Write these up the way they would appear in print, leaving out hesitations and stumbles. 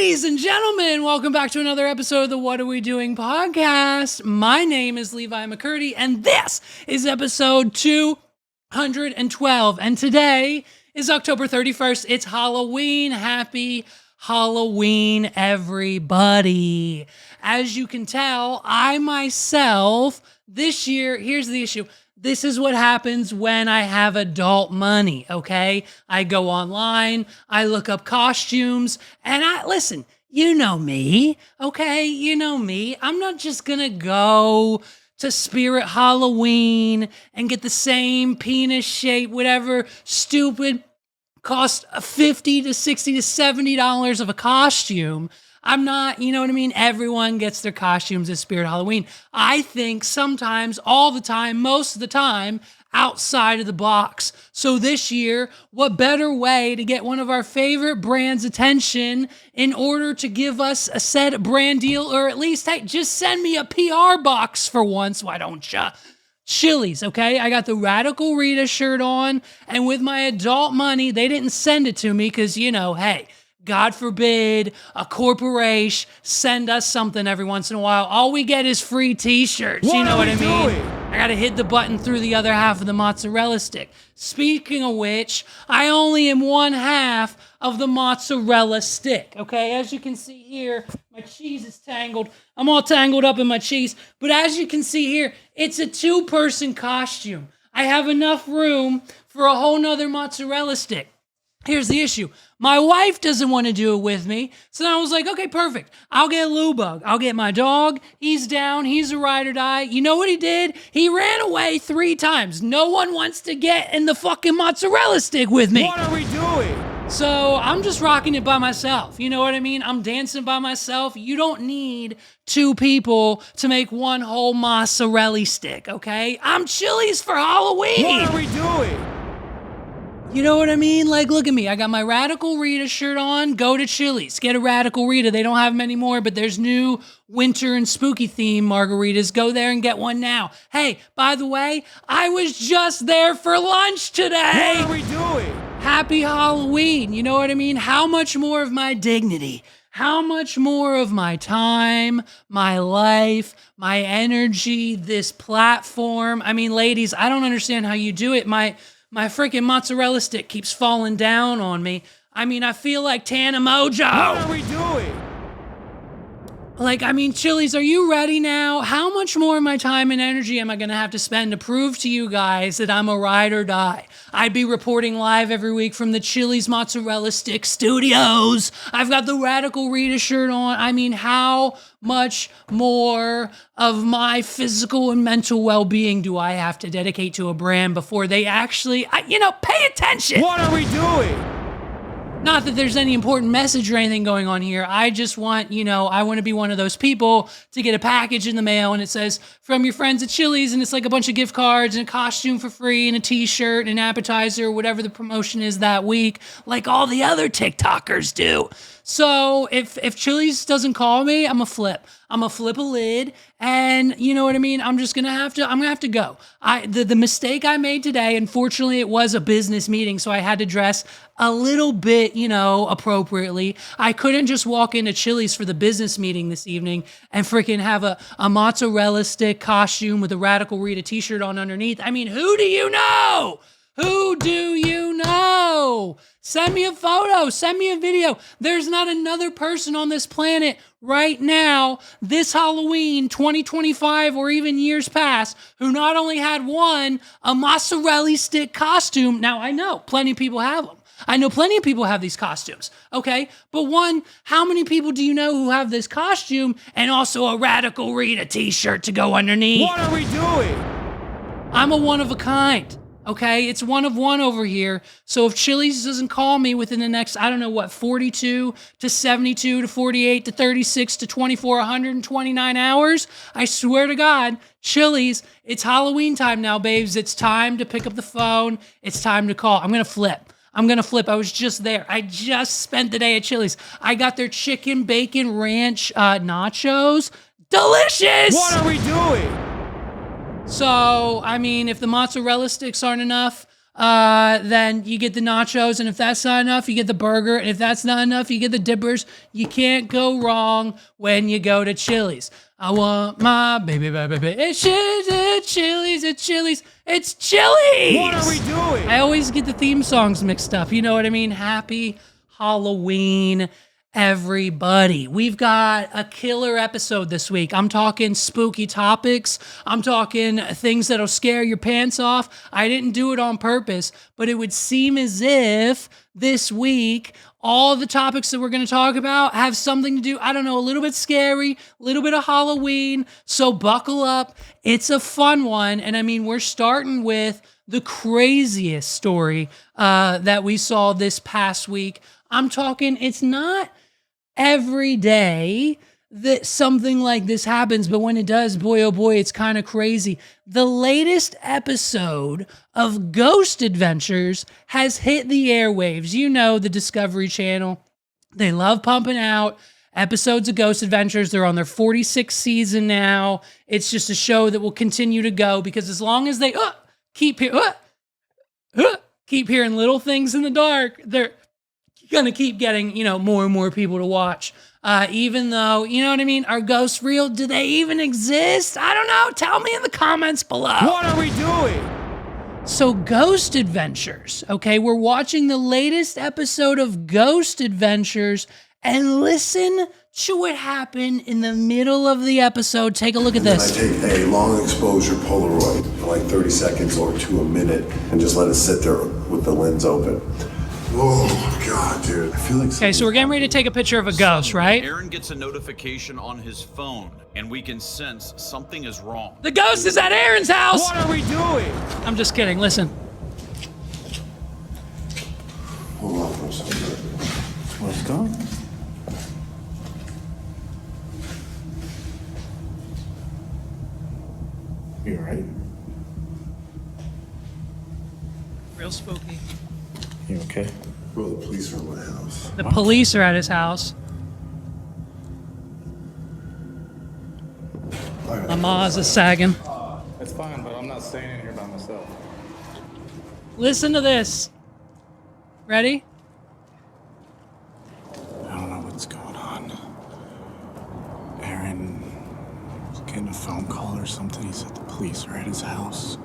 Ladies and gentlemen, welcome back to another episode of the What Are We Doing podcast. My name is Levi McCurdy, and this is episode 212. And today is October 31st. It's Halloween. Happy Halloween, everybody. As you can tell, I myself, this year, here's the issue. This is what happens when I have adult money, okay? I go online, I look up costumes, and listen, you know me, okay? You know me. I'm not just gonna go to Spirit Halloween and get the same penis shape, whatever stupid, cost $50 to $60 to $70 of a costume. I'm not, you know what I mean? Everyone gets their costumes at Spirit Halloween. I think sometimes, all the time, most of the time, outside of the box. So this year, what better way to get one of our favorite brands' attention in order to give us a set brand deal, or at least, hey, just send me a PR box for once, why don't ya? Chili's, okay? I got the Radical Rita shirt on, and with my adult money, they didn't send it to me because, you know, hey, God forbid a corporation send us something every once in a while. All we get is free t-shirts. You know what I mean? I gotta hit the button through the other half of the mozzarella stick. Speaking of which, I only am one half of the mozzarella stick, okay? As you can see here, my cheese is tangled. I'm all tangled up in my cheese. But as you can see here, it's a two-person costume. I have enough room for a whole nother mozzarella stick. Here's the issue. My wife doesn't want to do it with me. So I was like, okay, perfect. I'll get Lou Bug. I'll get my dog. He's down. He's a ride or die. You know what he did? He ran away 3 times. No one wants to get in the fucking mozzarella stick with me. What are we doing? So I'm just rocking it by myself. You know what I mean? I'm dancing by myself. You don't need 2 people to make one whole mozzarella stick, okay? I'm Chili's for Halloween. What are we doing? You know what I mean? Like, look at me. I got my Radical Rita shirt on. Go to Chili's. Get a Radical Rita. They don't have them anymore, but there's new winter and spooky theme margaritas. Go there and get one now. Hey, by the way, I was just there for lunch today. What are we doing? Happy Halloween. You know what I mean? How much more of my dignity, how much more of my time, my life, my energy, this platform. I mean, ladies, I don't understand how you do it. My freaking mozzarella stick keeps falling down on me. I mean, I feel like Tana Mojo. What are we doing? Like, I mean, Chili's, are you ready now? How much more of my time and energy am I going to have to spend to prove to you guys that I'm a ride or die? I'd be reporting live every week from the Chili's Mozzarella Stick Studios. I've got the Radical Rita shirt on. I mean, how much more of my physical and mental well-being do I have to dedicate to a brand before they actually, pay attention? What are we doing? Not that there's any important message or anything going on here. I just want, I want to be one of those people to get a package in the mail and it says, from your friends at Chili's, and it's like a bunch of gift cards and a costume for free and a t-shirt and an appetizer, whatever the promotion is that week, like all the other TikTokers do. So if Chili's doesn't call me, I'm gonna flip a lid, and you know what I mean? I'm gonna have to go. The mistake I made today, unfortunately, it was a business meeting, so I had to dress a little bit, appropriately. I couldn't just walk into Chili's for the business meeting this evening and freaking have a mozzarella stick costume with a Radical Rita t-shirt on underneath. I mean, who do you know? Who do you know? Send me a photo. Send me a video. There's not another person on this planet right now, this Halloween 2025 or even years past, who not only had a mozzarella stick costume. Now, I know plenty of people have them. I know plenty of people have these costumes, okay? But how many people do you know who have this costume and also a Radical Rita t-shirt to go underneath? What are we doing? I'm a one of a kind. Okay, it's one of one over here. So if Chili's doesn't call me within the next, 42 to 72 to 48 to 36 to 24, 129 hours, I swear to God, Chili's, it's Halloween time now, babes. It's time to pick up the phone. It's time to call. I'm going to flip. I was just there. I just spent the day at Chili's. I got their chicken bacon ranch nachos. Delicious! What are we doing? So, I mean, if the mozzarella sticks aren't enough, Then you get the nachos, and if that's not enough, you get the burger, and if that's not enough, you get the dippers. You can't go wrong when you go to Chili's. I want my baby. It's Chili's. It's Chili's. What are we doing? I always get the theme songs mixed up. You know what I mean? Happy Halloween, everybody. We've got a killer episode this week. I'm talking spooky topics. I'm talking things that'll scare your pants off. I didn't do it on purpose, but it would seem as if this week, all the topics that we're going to talk about have something to do, I don't know, a little bit scary, a little bit of Halloween. So buckle up. It's a fun one. And I mean, we're starting with the craziest story that we saw this past week. I'm talking, it's not every day that something like this happens, but when it does, boy, oh boy, it's kind of crazy. The latest episode of Ghost Adventures has hit the airwaves. You know, the Discovery Channel. They love pumping out episodes of Ghost Adventures. They're on their 46th season now. It's just a show that will continue to go because as long as they keep hearing little things in the dark, they're gonna keep getting, more and more people to watch. Even though, you know what I mean? Are ghosts real? Do they even exist? I don't know. Tell me in the comments below. What are we doing? So Ghost Adventures, okay? We're watching the latest episode of Ghost Adventures and listen to what happened in the middle of the episode. Take a look at this. I take a long exposure Polaroid for like 30 seconds or to a minute and just let it sit there with the lens open. Oh, God, dude. I feel like... Okay, so we're getting ready to take a picture of a ghost, right? Aaron gets a notification on his phone, and we can sense something is wrong. The ghost is at Aaron's house! What are we doing? I'm just kidding, listen. Hold on for a second. What's going? You all right? Real spooky. You okay? Bro, the police are in my house. The police are at his house. My ma's is sagging. It's fine, but I'm not staying in here by myself. Listen to this. Ready? I don't know what's going on. Aaron was getting a phone call or something. He said the police are at his house.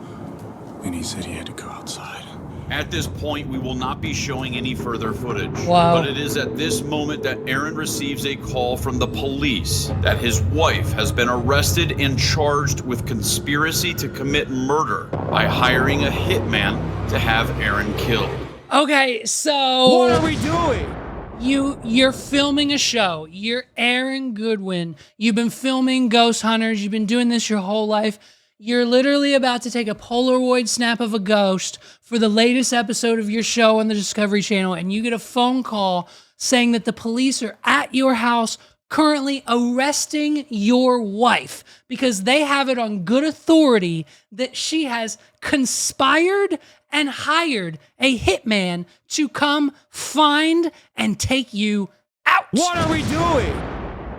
And he said he had to go outside. At this point, we will not be showing any further footage. Wow. But it is at this moment that Aaron receives a call from the police that his wife has been arrested and charged with conspiracy to commit murder by hiring a hitman to have Aaron killed. Okay, so What are we doing? you're filming a show. You're Aaron Goodwin. You've been filming Ghost Hunters. You've been doing this your whole life. You're literally about to take a Polaroid snap of a ghost for the latest episode of your show on the Discovery Channel, and you get a phone call saying that the police are at your house currently arresting your wife because they have it on good authority that she has conspired and hired a hitman to come find and take you out. What are we doing?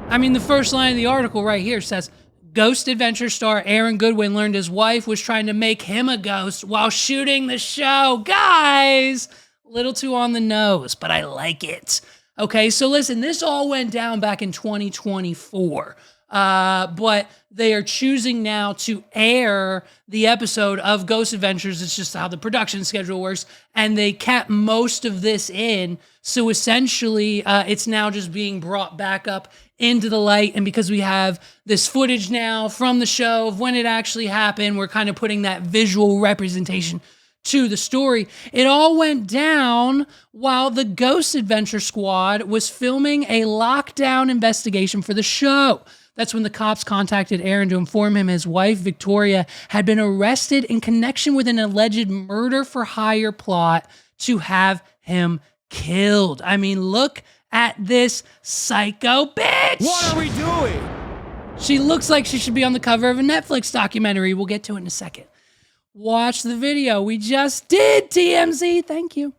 I mean, the first line of the article right here says, Ghost Adventure star Aaron Goodwin learned his wife was trying to make him a ghost while shooting the show. Guys, a little too on the nose, but I like it. Okay, so listen, this all went down back in 2024. But they are choosing now to air the episode of Ghost Adventures. It's just how the production schedule works. And they kept most of this in. So essentially, it's now just being brought back up into the light. And because we have this footage now from the show of when it actually happened, we're kind of putting that visual representation to the story. It all went down while the Ghost Adventure Squad was filming a lockdown investigation for the show. That's when the cops contacted Aaron to inform him his wife, Victoria, had been arrested in connection with an alleged murder for hire plot to have him killed. I mean, look at this psycho bitch. What are we doing? She looks like she should be on the cover of a Netflix documentary. We'll get to it in a second. Watch the video we just did, TMZ. Thank you.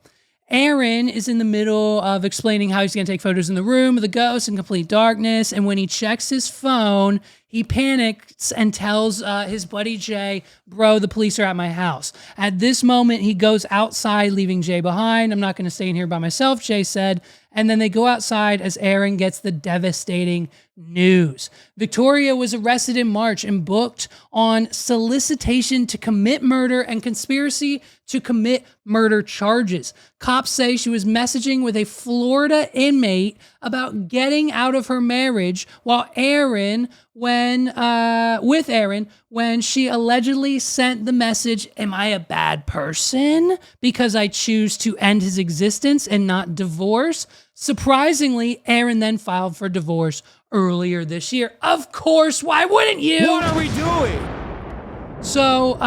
Aaron is in the middle of explaining how he's going to take photos in the room of the ghost in complete darkness. And when he checks his phone, he panics and tells his buddy Jay, bro, the police are at my house. At this moment, he goes outside, leaving Jay behind. I'm not going to stay in here by myself, Jay said. And then they go outside as Aaron gets the devastating news. Victoria was arrested in March and booked on solicitation to commit murder and conspiracy to commit murder charges. Cops say she was messaging with a Florida inmate about getting out of her marriage with Aaron when she allegedly sent the message, "Am I a bad person because I choose to end his existence and not divorce?" Surprisingly, Aaron then filed for divorce earlier this year. Of course, why wouldn't you? What are we doing? So,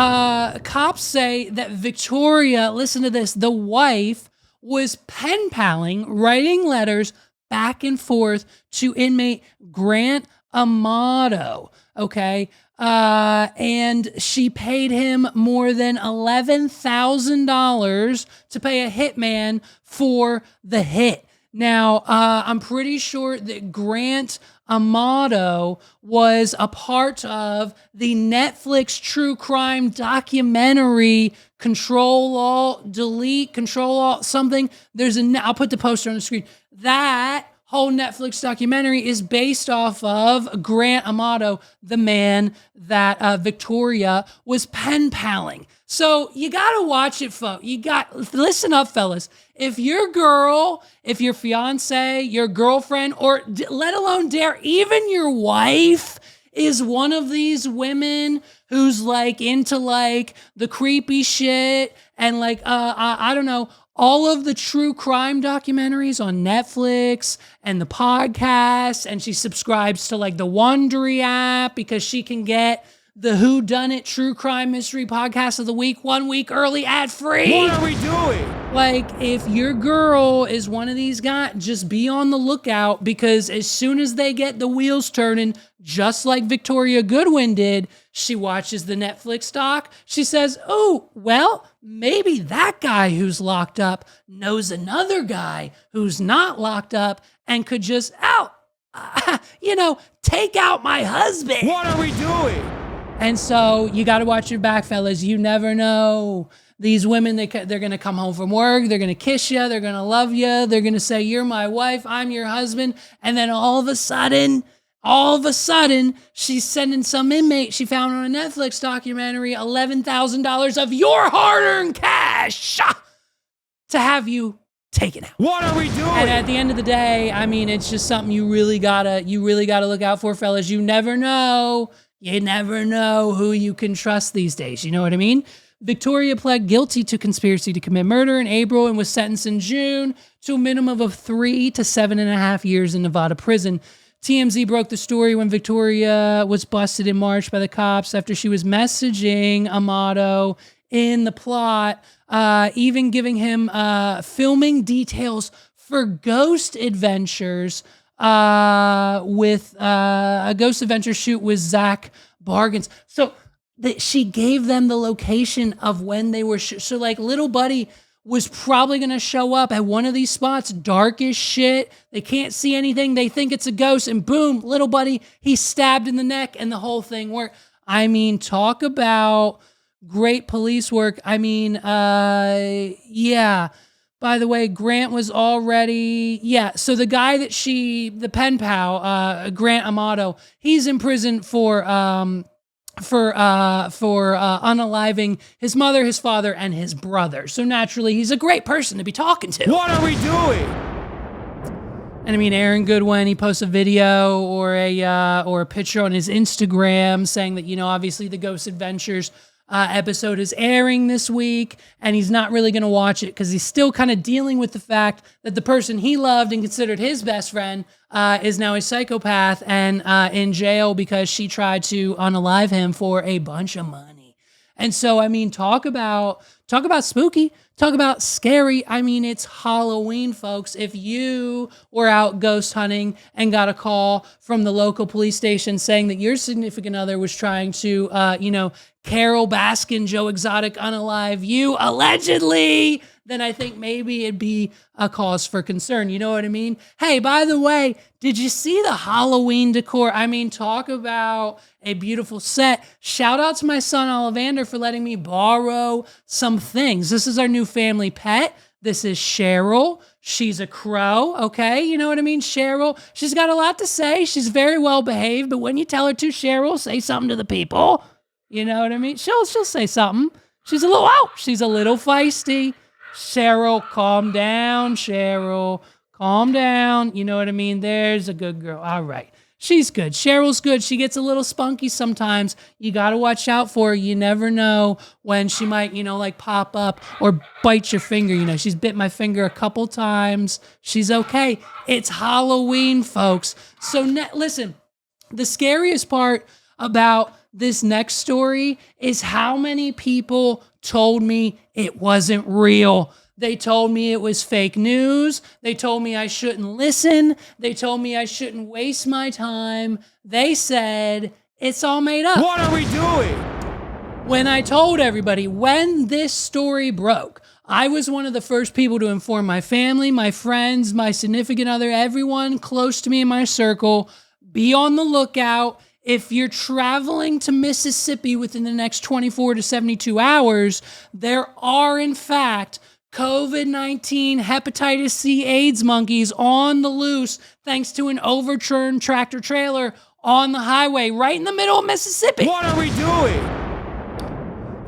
cops say that Victoria, listen to this, the wife was pen paling, writing letters back and forth to inmate Grant Amato, okay? And she paid him more than $11,000 to pay a hitman for the hit. Now, I'm pretty sure that Grant Amato was a part of the Netflix true crime documentary Control Alt Delete, Control Alt something. I'll put the poster on the screen. That whole Netflix documentary is based off of Grant Amato, the man that Victoria was pen paling. So you got to watch it, folks. Listen up, fellas. If your girl, if your fiance, your girlfriend, or let alone even your wife is one of these women who's like into like the creepy shit and like, I don't know, all of the true crime documentaries on Netflix and the podcasts, and she subscribes to like the Wondery app because she can get the Who Done It True Crime Mystery Podcast of the Week 1 week early ad-free. What are we doing? Like, if your girl is one of these guys, just be on the lookout, because as soon as they get the wheels turning, just like Victoria Goodwin did, she watches the Netflix doc. She says, oh, well, maybe that guy who's locked up knows another guy who's not locked up and could just, take out my husband. What are we doing? And so you got to watch your back, fellas. You never know. These women, they're going to come home from work. They're going to kiss you. They're going to love you. They're going to say, you're my wife. I'm your husband. And then all of a sudden, she's sending some inmate she found on a Netflix documentary $11,000 of your hard-earned cash to have you taken out. What are we doing? And at the end of the day, I mean, it's just something you really gotta look out for, fellas. You never know. You never know who you can trust these days. You know what I mean? Victoria pled guilty to conspiracy to commit murder in April and was sentenced in June to a minimum of 3 to 7.5 years in Nevada prison. TMZ broke the story when Victoria was busted in March by the cops after she was messaging Amato in the plot, even giving him filming details for Ghost Adventures with a Ghost Adventure shoot with Zach Bargains. So she gave them the location of when they were. So like little buddy was probably going to show up at one of these spots, dark as shit. They can't see anything. They think it's a ghost, and boom, little buddy, he's stabbed in the neck, and the whole thing worked. I mean, talk about great police work. I mean, yeah. By the way, Grant was already, so the guy that the pen pal, Grant Amato, he's in prison for unaliving his mother, his father, and his brother. So naturally, he's a great person to be talking to. What are we doing? And I mean, Aaron Goodwin, he posts a video or a picture on his Instagram saying that, obviously the Ghost Adventures episode is airing this week, and he's not really going to watch it because he's still kind of dealing with the fact that the person he loved and considered his best friend is now a psychopath and in jail because she tried to unalive him for a bunch of money. And so, I mean, talk about spooky, talk about scary. I mean, it's Halloween, folks. If you were out ghost hunting and got a call from the local police station saying that your significant other was trying to, Carol Baskin, Joe Exotic, unalive you, allegedly, then I think maybe it'd be a cause for concern. You know what I mean? Hey, by the way, did you see the Halloween decor? I mean, talk about a beautiful set. Shout out to my son, Ollivander, for letting me borrow some things. This is our new family pet. This is Cheryl. She's a crow, okay? You know what I mean? Cheryl, she's got a lot to say. She's very well behaved, but when you tell her to, Cheryl, say something to the people. You know what I mean? She'll say something. She's a little feisty. Cheryl, calm down. Cheryl, calm down. You know what I mean? There's a good girl. All right. She's good. Cheryl's good. She gets a little spunky sometimes. You got to watch out for her. You never know when she might, like pop up or bite your finger. She's bit my finger a couple times. She's okay. It's Halloween, folks. So listen, the scariest part about this next story is how many people told me it wasn't real. They told me it was fake news. They told me I shouldn't listen. They told me I shouldn't waste my time. They said it's all made up. What are we doing? When I told everybody, when this story broke, I was one of the first people to inform my family, my friends, my significant other, everyone close to me in my circle. Be on the lookout. If you're traveling to Mississippi within the next 24 to 72 hours, there are, in fact, COVID-19 hepatitis C AIDS monkeys on the loose thanks to an overturned tractor trailer on the highway right in the middle of Mississippi. What are we doing?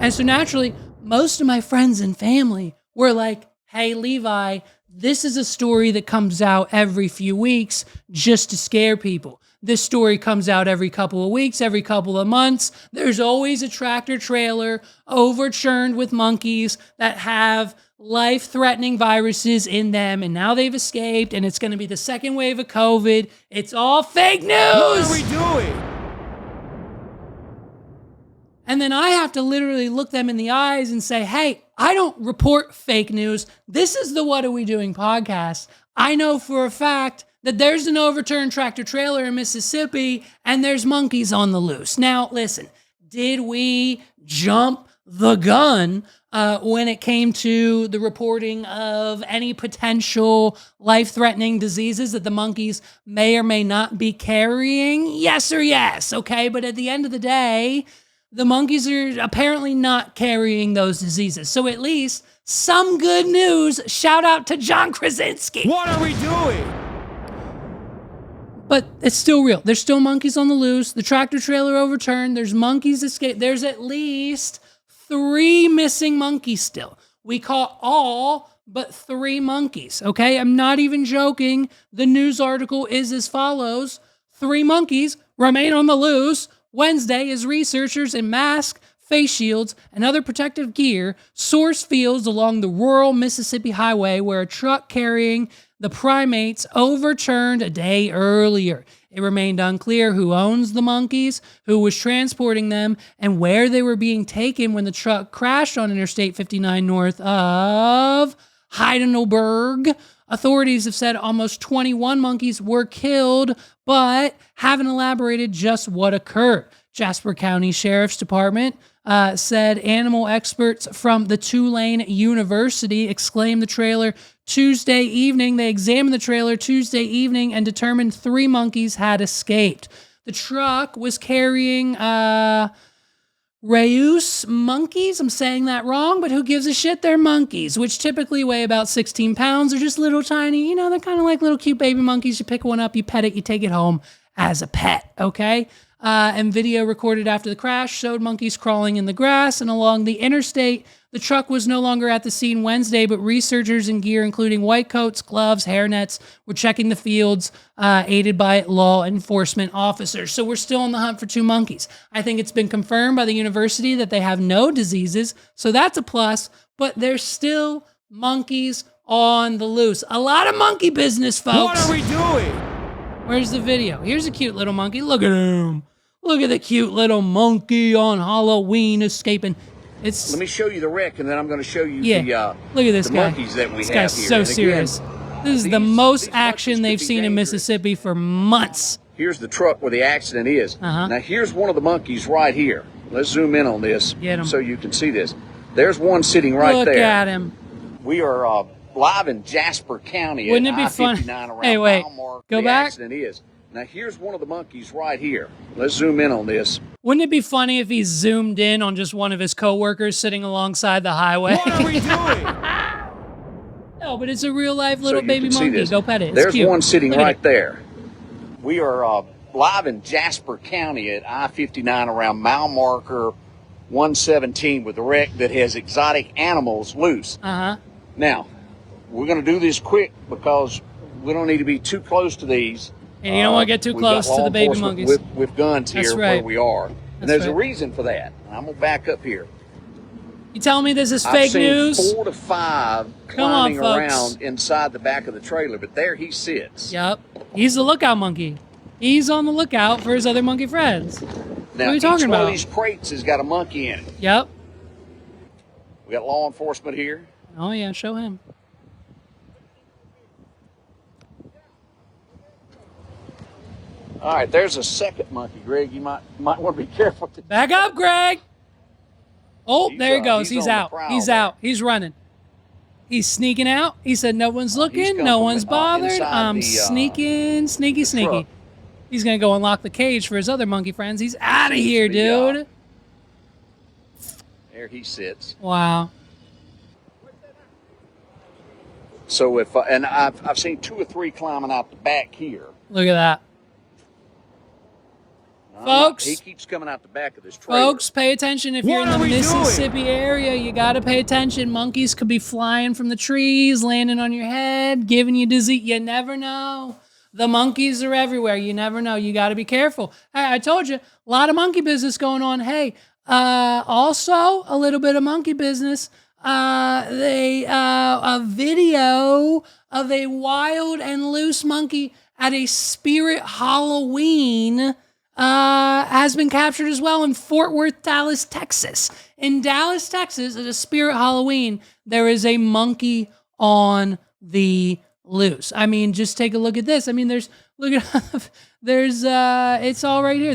And so naturally, most of my friends and family were like, hey, Levi, this is a story that comes out every few weeks just to scare people. This story comes out every couple of weeks, every couple of months. There's always a tractor trailer overturned with monkeys that have life-threatening viruses in them, and now they've escaped, and it's going to be the second wave of COVID. It's all fake news! What are we doing? And then I have to literally look them in the eyes and say, hey, I don't report fake news. This is the What Are We Doing podcast. I know for a fact that there's an overturned tractor trailer in Mississippi and there's monkeys on the loose. Now, listen, did we jump the gun when it came to the reporting of any potential life-threatening diseases that the monkeys may or may not be carrying? Yes or yes, okay? But at the end of the day, the monkeys are apparently not carrying those diseases. So at least some good news. Shout out to John Krasinski. What are we doing? But it's still real. There's still monkeys on the loose. The tractor trailer overturned. There's monkeys escaped. There's at least 3 missing monkeys still. We caught all but 3 monkeys, okay? I'm not even joking. The news article is as follows. 3 monkeys remain on the loose Wednesday as researchers in masks, face shields, and other protective gear source fields along the rural Mississippi highway where a truck carrying the primates overturned a day earlier. It remained unclear who owns the monkeys, who was transporting them, and where they were being taken when the truck crashed on Interstate 59 north of Heidelberg. Authorities have said almost 21 monkeys were killed, but haven't elaborated just what occurred. Jasper County Sheriff's Department said animal experts from the Tulane University exclaimed the trailer Tuesday evening. They examined the trailer Tuesday evening and determined 3 monkeys had escaped. The truck was carrying Rheus monkeys. I'm saying that wrong, but who gives a shit? They're monkeys, which typically weigh about 16 pounds. They're just little tiny, they're kind of like little cute baby monkeys. You pick one up, you pet it, you take it home as a pet, okay? And video recorded after the crash showed monkeys crawling in the grass and along the interstate. The truck was no longer at the scene Wednesday, but researchers in gear, including white coats, gloves, hairnets, were checking the fields, aided by law enforcement officers. So we're still on the hunt for 2 monkeys. I think it's been confirmed by the university that they have no diseases, so that's a plus, but there's still monkeys on the loose. A lot of monkey business, folks. What are we doing? Where's the video? Here's a cute little monkey. Look at him. Look at the cute little monkey on Halloween escaping. Let me show you the wreck, and then I'm going to show you look at this the guy. monkeys that we this have guy's here. so And again, serious. This is the most action they've seen in Mississippi for months. Here's the truck where the accident is. Now, here's one of the monkeys right here. Let's zoom in on this Get him. so you can see this. There's one sitting right Look there. at him. We are live in Jasper County. Wouldn't at it be funny? I-59 around Hey, wait. mile marker. Go the back. Accident is. Now, here's one of the monkeys right here. Let's zoom in on this. Wouldn't it be funny if he zoomed in on just one of his coworkers sitting alongside the highway? What are we doing? No, but it's a real life little you baby can see monkey. this. Go pet it. It's There's cute. one sitting Look at right it. there. We are live in Jasper County at I-59 around mile marker 117 with a wreck that has exotic animals loose. Uh-huh. Now, we're going to do this quick because we don't need to be too close to these. And you don't want to get too We've got close to law the baby enforcement monkeys. with guns That's here right. where we are. That's And there's a right. reason for that. And I'm going to back up here. You telling me this is I've fake seen news? 4 to 5 Come on, climbing folks. around inside the back of the trailer, but there he sits. Yep. He's the lookout monkey. He's on the lookout for his other monkey friends. Now, are you each talking one about? of these crates has got a monkey in it. Yep. We got law enforcement here. Oh, yeah, show him. All right, there's a second monkey, Greg. You might want to be careful. Back up, Greg. Oh, He's, there he goes. he's He's on the out. prowl He's there. out. He's running. He's sneaking out. He said no one's looking. come No from, one's bothered. inside I'm the, sneaking, sneaky. truck. He's going to go unlock the cage for his other monkey friends. He's out of Seems here, to be, dude. There he sits. Wow. So if and I've seen 2 or 3 climbing out the back here. Look at that. Folks. He keeps coming out the back of this trailer. Folks, pay attention. If you're What in are the we doing? Mississippi area, you got to pay attention. Monkeys could be flying from the trees, landing on your head, giving you disease. You never know. The monkeys are everywhere. You never know. You got to be careful. Hey, I told you, a lot of monkey business going on. Hey, also a little bit of monkey business. A video of a wild and loose monkey at a Spirit Halloween has been captured as well in Fort Worth, Dallas, Texas. In Dallas, Texas, at a Spirit Halloween, there is a monkey on the loose. I mean, just take a look at this. I mean, it's all right here.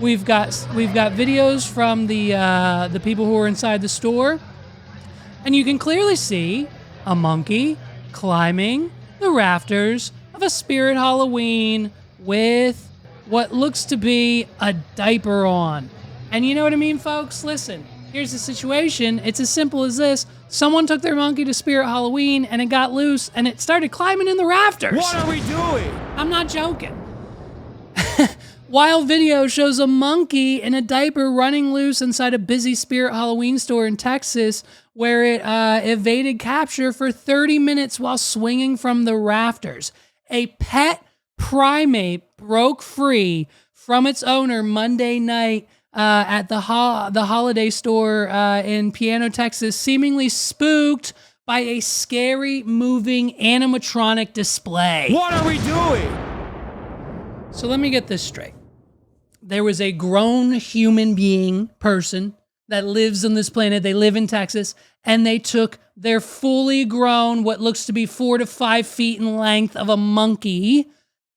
We've got videos from the people who are inside the store, and you can clearly see a monkey climbing the rafters of a Spirit Halloween with what looks to be a diaper on. And you know what I mean, folks? Listen, here's the situation. It's as simple as this. Someone took their monkey to Spirit Halloween and it got loose and it started climbing in the rafters. What are we doing? I'm not joking. Wild video shows a monkey in a diaper running loose inside a busy Spirit Halloween store in Texas where it evaded capture for 30 minutes while swinging from the rafters. A pet primate broke free from its owner Monday night at the holiday store in Piano, Texas, seemingly spooked by a scary moving animatronic display. What are we doing? So let me get this straight. There was a grown human being, person, that lives on this planet. They live in Texas, and they took their fully grown, what looks to be 4 to 5 feet in length of a monkey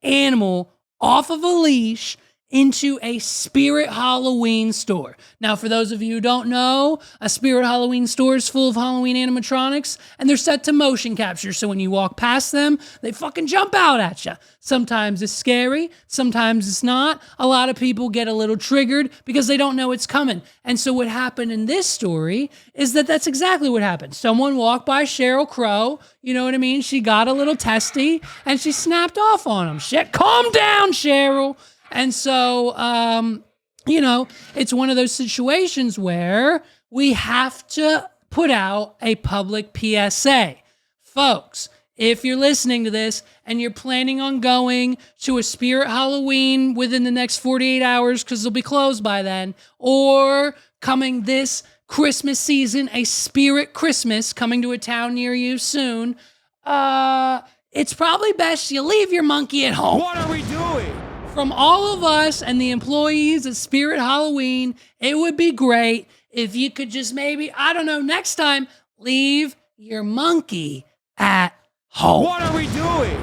animal off of a leash into a Spirit Halloween store. Now, for those of you who don't know, a Spirit Halloween store is full of Halloween animatronics, and they're set to motion capture, so when you walk past them, they fucking jump out at you. Sometimes it's scary, sometimes it's not. A lot of people get a little triggered because they don't know it's coming. And so what happened in this story is that's exactly what happened. Someone walked by Sheryl Crow, you know what I mean? She got a little testy, and she snapped off on him. Shit, calm down, Sheryl. And so, it's one of those situations where we have to put out a public PSA. Folks, if you're listening to this and you're planning on going to a Spirit Halloween within the next 48 hours, because they'll be closed by then, or coming this Christmas season, a Spirit Christmas coming to a town near you soon, it's probably best you leave your monkey at home. What are we doing? From all of us and the employees at Spirit Halloween, it would be great if you could just maybe, I don't know, next time, leave your monkey at home. What are we doing?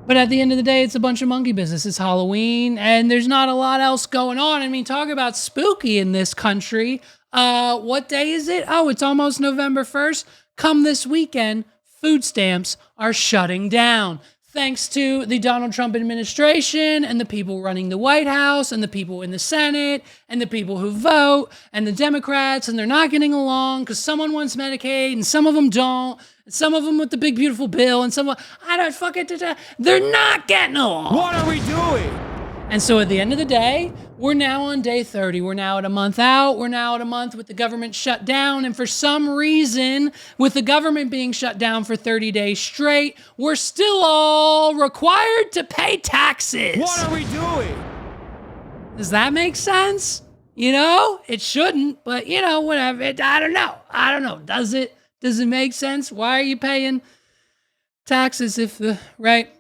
But at the end of the day, it's a bunch of monkey business. It's Halloween, and there's not a lot else going on. I mean, talk about spooky in this country. What day is it? Oh, it's almost November 1st. Come this weekend, food stamps are shutting down. Thanks to the Donald Trump administration and the people running the White House and the people in the Senate and the people who vote and the Democrats, and they're not getting along because someone wants Medicaid and some of them don't. Some of them with the big beautiful bill and some I don't fuck it. They're not getting along. What are we doing? And so at the end of the day, we're now on day 30. We're now at a month out. We're now at a month with the government shut down. And for some reason, with the government being shut down for 30 days straight, we're still all required to pay taxes. What are we doing? Does that make sense? You know, it shouldn't, but you know, whatever. I don't know. Does it make sense? Why are you paying taxes right?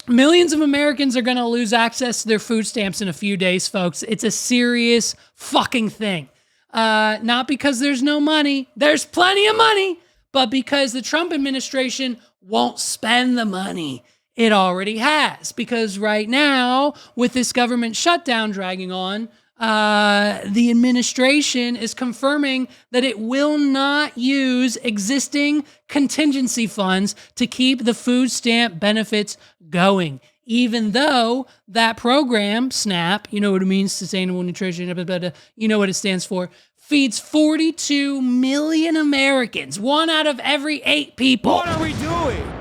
Millions of Americans are going to lose access to their food stamps in a few days, folks. It's a serious fucking thing. Not because there's no money. There's plenty of money. But because the Trump administration won't spend the money it already has. Because right now, with this government shutdown dragging on, the administration is confirming that it will not use existing contingency funds to keep the food stamp benefits going, even though that program, SNAP, you know what it means, Sustainable Nutrition, you know what it stands for, feeds 42 million Americans, 1 out of every 8 people. What are we doing?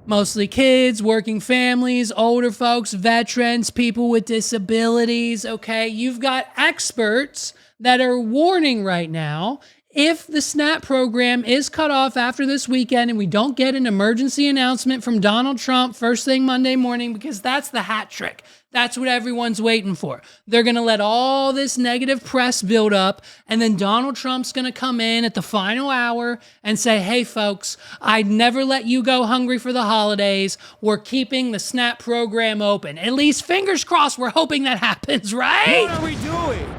Mostly kids, working families, older folks, veterans, people with disabilities, okay? You've got experts that are warning right now, if the SNAP program is cut off after this weekend and we don't get an emergency announcement from Donald Trump first thing Monday morning, because that's the hat trick. That's what everyone's waiting for. They're going to let all this negative press build up, and then Donald Trump's going to come in at the final hour and say, hey, folks, I'd never let you go hungry for the holidays. We're keeping the SNAP program open. At least, fingers crossed, we're hoping that happens, right? What are we doing?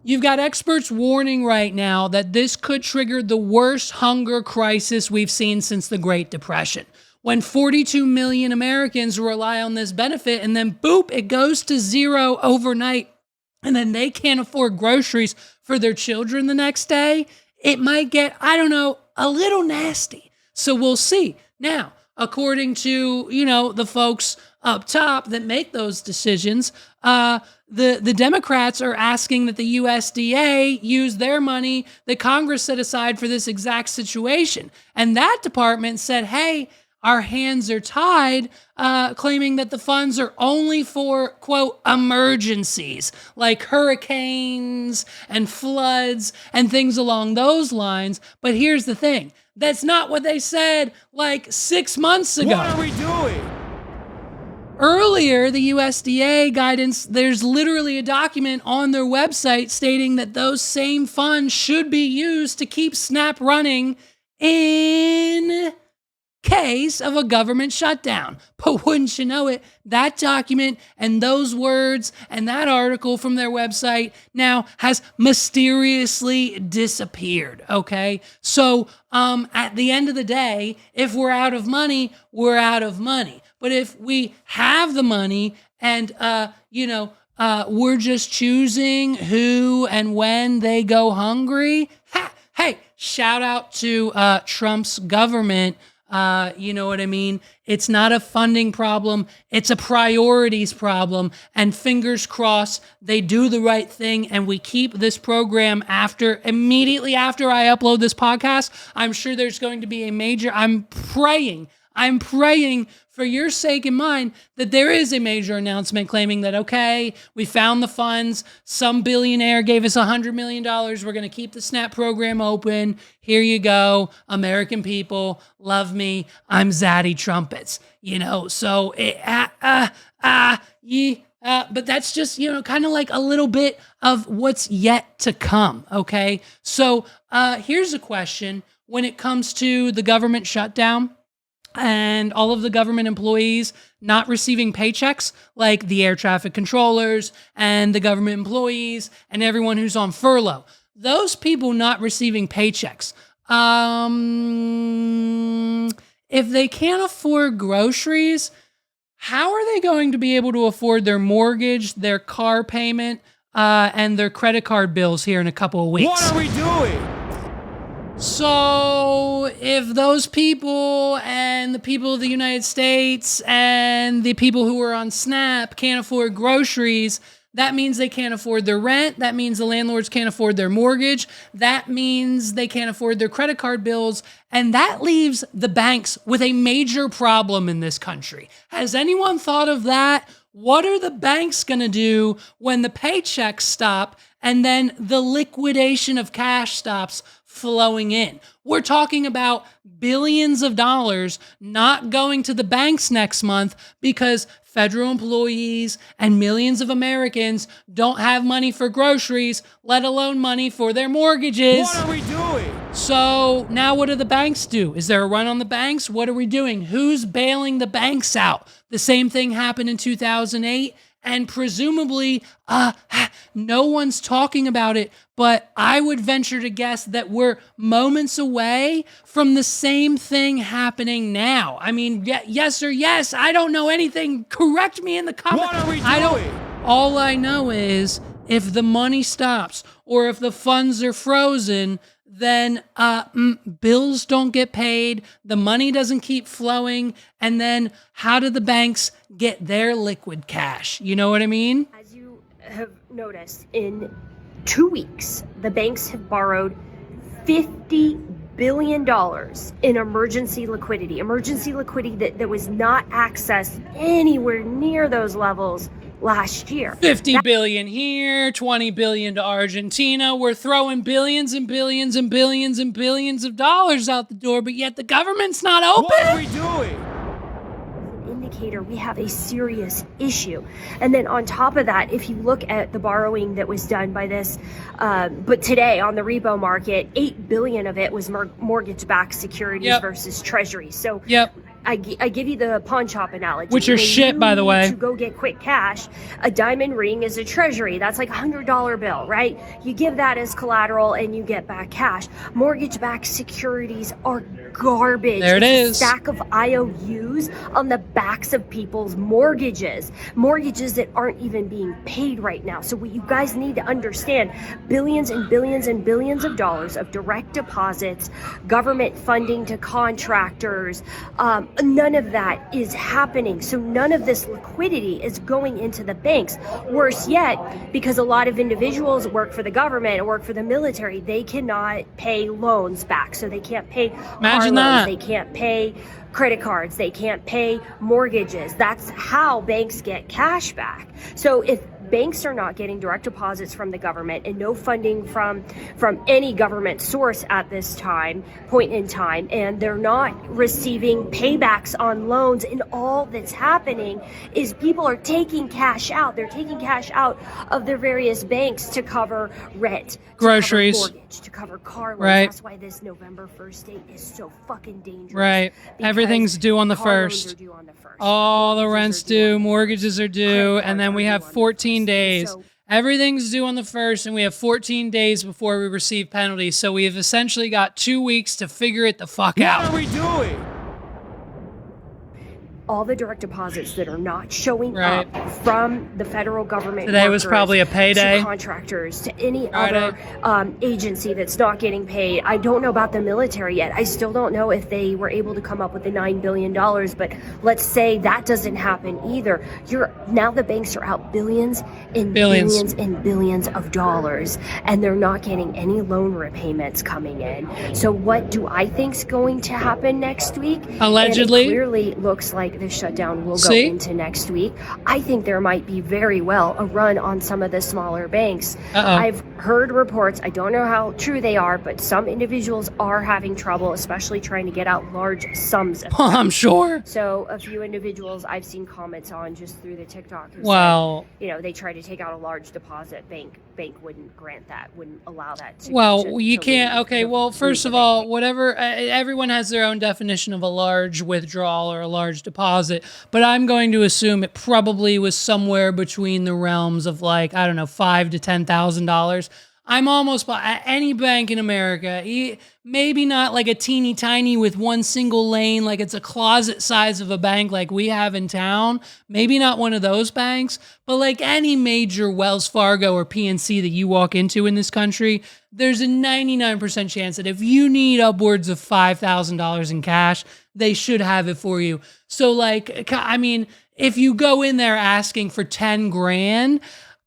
You've got experts warning right now that this could trigger the worst hunger crisis we've seen since the Great Depression. When 42 million Americans rely on this benefit and then boop, it goes to zero overnight, and then they can't afford groceries for their children the next day, it might get, I don't know, a little nasty. So we'll see. Now, according to, the folks up top that make those decisions, the Democrats are asking that the USDA use their money that Congress set aside for this exact situation. And that department said, hey, our hands are tied, claiming that the funds are only for, quote, emergencies, like hurricanes and floods and things along those lines. But here's the thing. That's not what they said like 6 months ago. What are we doing? Earlier, the USDA guidance, there's literally a document on their website stating that those same funds should be used to keep SNAP running in case of a government shutdown. But wouldn't you know it, that document and those words and that article from their website now has mysteriously disappeared, okay? So at the end of the day, if we're out of money, we're out of money. But if we have the money and, we're just choosing who and when they go hungry, hey, shout out to Trump's government. You know what I mean? It's not a funding problem. It's a priorities problem. And fingers crossed, they do the right thing and we keep this program immediately after I upload this podcast. I'm sure there's going to be a major, I'm praying for your sake and mine that there is a major announcement claiming that, okay, we found the funds. Some billionaire gave us $100 million. We're going to keep the SNAP program open. Here you go. American people, love me. I'm Zaddy Trumpets, so but that's just, kind of like a little bit of what's yet to come. Okay. So here's a question when it comes to the government shutdown and all of the government employees not receiving paychecks, like the air traffic controllers and the government employees and everyone who's on furlough. Those people not receiving paychecks, If they can't afford groceries, how are they going to be able to afford their mortgage, their car payment, and their credit card bills here in a couple of weeks? What are we doing? So if those people and the people of the United States and the people who are on SNAP can't afford groceries, that means they can't afford their rent. That means the landlords can't afford their mortgage. That means they can't afford their credit card bills. And that leaves the banks with a major problem in this country. Has anyone thought of that? What are the banks going to do when the paychecks stop and then the liquidation of cash stops flowing in? We're talking about billions of dollars not going to the banks next month because federal employees and millions of Americans don't have money for groceries, let alone money for their mortgages. What are we doing? So now what do the banks do? Is there a run on the banks? What are we doing? Who's bailing the banks out? The same thing happened in 2008. And presumably, no one's talking about it, but I would venture to guess that we're moments away from the same thing happening now. I mean, yes or yes, I don't know anything. Correct me in the comments. What are we doing? All I know is if the money stops or if the funds are frozen, then bills don't get paid, the money doesn't keep flowing, and then how do the banks get their liquid cash? You know what I mean? As you have noticed, in 2 weeks, the banks have borrowed $50 billion in emergency liquidity that was not accessed anywhere near those levels last year. 50 billion here, 20 billion to Argentina. We're throwing billions and billions and billions and billions of dollars out the door, but yet the government's not open. What are we doing? Indicator we have a serious issue. And then on top of that, if you look at the borrowing that was done by this, but today on the repo market, 8 billion of it was mortgage-backed securities versus treasuries. So I give you the pawn shop analogy. Which are shit, by the way. To go get quick cash, a diamond ring is a treasury. That's like a $100 bill, right? You give that as collateral and you get back cash. Mortgage-backed securities are garbage. There it is. A stack of IOUs on the backs of people's mortgages that aren't even being paid right now. So what you guys need to understand, billions and billions and billions of dollars of direct deposits, government funding to contractors, none of that is happening. So none of this liquidity is going into the banks. Worse yet, because a lot of individuals work for the government or work for the military, they cannot pay loans back. So they can't pay car loans, they can't pay credit cards, they can't pay mortgages. That's how banks get cash back. So if banks are not getting direct deposits from the government and no funding from any government source at this point in time, and they're not receiving paybacks on loans, and all that's happening is people are taking cash out. They're taking cash out of their various banks to cover rent, groceries, to cover mortgage, to cover car loans. Right. That's why this November 1st date is so fucking dangerous. Right. Everything's due on the car 1st. loans are due on the 1st. All the rent's due, mortgages are due, and then we have 14 days. Everything's due on the 1st, and we have 14 days before we receive penalties. So we've essentially got 2 weeks to figure it the fuck out. What are we doing? All the direct deposits that are not showing up from the federal government. Today was probably a payday. To contractors, to any other agency that's not getting paid. I don't know about the military yet. I still don't know if they were able to come up with the $9 billion, but let's say that doesn't happen either. Now the banks are out billions and billions and billions of dollars, and they're not getting any loan repayments coming in. So what do I think's going to happen next week? Allegedly. And it clearly looks like the shutdown will go into next week. I think there might be very well a run on some of the smaller banks. I've heard reports, I don't know how true they are, but some individuals are having trouble, especially trying to get out large sums. I'm sure. So a few individuals I've seen comments on just through the TikTok who said, they try to take out a large deposit, bank wouldn't grant that, wouldn't allow that to. You can't. Okay, well, first of all, whatever, everyone has their own definition of a large withdrawal or a large deposit, but I'm going to assume it probably was somewhere between the realms of $5,000 to $10,000. I'm almost at any bank in America, maybe not like a teeny tiny with one single lane, like it's a closet size of a bank like we have in town. Maybe not one of those banks, but like any major Wells Fargo or PNC that you walk into in this country, there's a 99% chance that if you need upwards of $5,000 in cash, they should have it for you. So like, I mean, if you go in there asking for 10 grand,